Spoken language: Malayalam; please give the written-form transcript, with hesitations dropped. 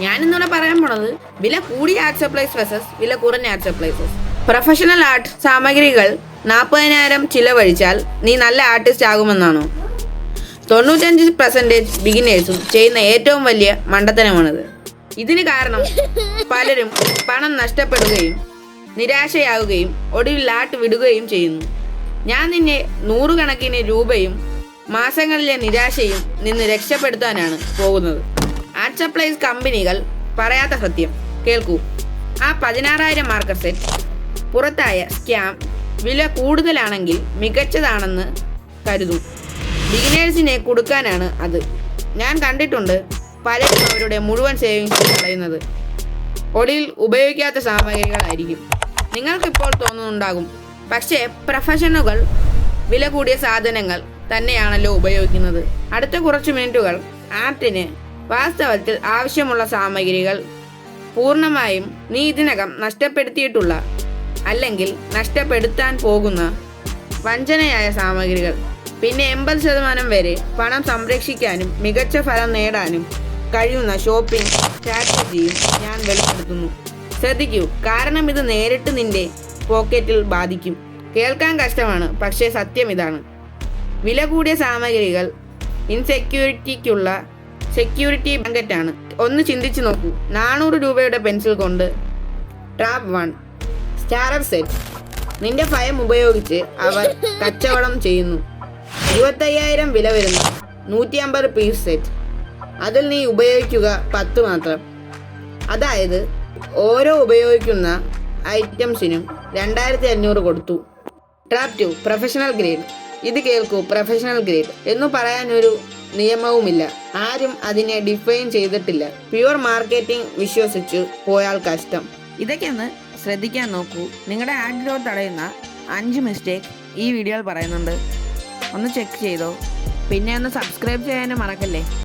ഞാനിന്നിവിടെ പറയാൻ പോണത് വില കൂടിയ ആർട്ട് സപ്ലൈസ് വേഴ്സസ് വില കുറഞ്ഞ ആർട്ട് സപ്ലൈസസ്. പ്രൊഫഷണൽ ആർട്ട് സാമഗ്രികൾ 40,000 ചിലവഴിച്ചാൽ നീ നല്ല ആർട്ടിസ്റ്റ് ആകുമെന്നാണോ? 95% ബിഗിനേഴ്സും ചെയ്യുന്ന ഏറ്റവും വലിയ മണ്ടത്തരമാണിത്. ഇതിന് കാരണം പലരും പണം നഷ്ടപ്പെടുകയും നിരാശയാവുകയും ഒടുവിൽ ആർട്ട് വിടുകയും ചെയ്യുന്നു. ഞാൻ നിന്നെ 100 കണക്കിന് രൂപയും മാസങ്ങളിലെ നിരാശയും നിന്ന് രക്ഷപ്പെടുത്താനാണ് പോകുന്നത്. ആർട്ട് സപ്ലൈസ് കമ്പനികൾ പറയാത്ത സത്യം കേൾക്കൂ. ആ 16,000 മാർക്കർ സെറ്റ് പുറത്തായ സ്കാം വില കൂടുതലാണെങ്കിൽ മികച്ചതാണെന്ന് കരുതും. ബിഗിനേഴ്സിനെ കൊടുക്കാനാണ് അത്. ഞാൻ കണ്ടിട്ടുണ്ട് പലരും അവരുടെ മുഴുവൻ സേവിങ്സ് കളയുന്നത് ഒടുവിൽ ഉപയോഗിക്കാത്ത സാമഗ്രികളായിരിക്കും. നിങ്ങൾക്കിപ്പോൾ തോന്നുന്നുണ്ടാകും, പക്ഷേ പ്രൊഫഷണലുകൾ വില കൂടിയ സാധനങ്ങൾ തന്നെയാണല്ലോ ഉപയോഗിക്കുന്നത്. അടുത്ത കുറച്ച് മിനിറ്റുകൾ ആർട്ടിന് വാസ്തവത്തിൽ ആവശ്യമുള്ള സാമഗ്രികൾ പൂർണ്ണമായും നീ ഇതിനകം നഷ്ടപ്പെടുത്തിയിട്ടുള്ള അല്ലെങ്കിൽ നഷ്ടപ്പെടുത്താൻ പോകുന്ന വഞ്ചനയായ സാമഗ്രികൾ. പിന്നെ 80% വരെ പണം സംരക്ഷിക്കാനും മികച്ച ഫലം നേടാനും കഴിയുന്ന ഷോപ്പിംഗ് സ്ട്രാറ്റജിയും ഞാൻ വെളിപ്പെടുത്തുന്നു. ശ്രദ്ധിക്കൂ, കാരണം ഇത് നേരിട്ട് നിന്റെ പോക്കറ്റിൽ ബാധിക്കും. കേൾക്കാൻ കഷ്ടമാണ്, പക്ഷേ സത്യം ഇതാണ്. വില കൂടിയ സാമഗ്രികൾ ഇൻസെക്യൂരിറ്റിക്കുള്ള സെക്യൂരിറ്റി ബ്ലാങ്കറ്റാണ്. ഒന്ന് ചിന്തിച്ചു നോക്കൂ. 400 രൂപയുടെ പെൻസിൽ കൊണ്ട് ട്രാപ്പ് 1 സ്റ്റാറർ സെറ്റ് നിന്റെ ഭയം ഉപയോഗിച്ച് അവർ കച്ചവടം ചെയ്യുന്നു. 25,000 വില വരുന്ന 150 പീസ് സെറ്റ്, അതിൽ നീ ഉപയോഗിക്കുക 10 മാത്രം. അതായത് ഓരോ ഉപയോഗിക്കുന്ന ഐറ്റംസിനും 2,500 കൊടുത്തു. Trap 2 professional grade. ഇത് കേൾക്കൂ, പ്രൊഫഷണൽ ഗ്രേഡ് എന്ന് പറയാനൊരു നിയമവുമില്ല. ആരും അതിനെ ഡിഫൈൻ ചെയ്തിട്ടില്ല. പ്യുവർ മാർക്കറ്റിംഗ് വിശ്വസിച്ചു പോയാൽ കഷ്ടം. ഇതൊക്കെ ഒന്ന് ശ്രദ്ധിക്കാൻ നോക്കൂ. നിങ്ങളുടെ ആഡ് ഗ്രോത്ത് തടയുന്ന 5 മിസ്റ്റേക്ക് ഈ വീഡിയോയിൽ പറയുന്നുണ്ട്. ഒന്ന് ചെക്ക് ചെയ്തോ. പിന്നെ ഒന്ന് സബ്സ്ക്രൈബ് ചെയ്യാനും മറക്കല്ലേ.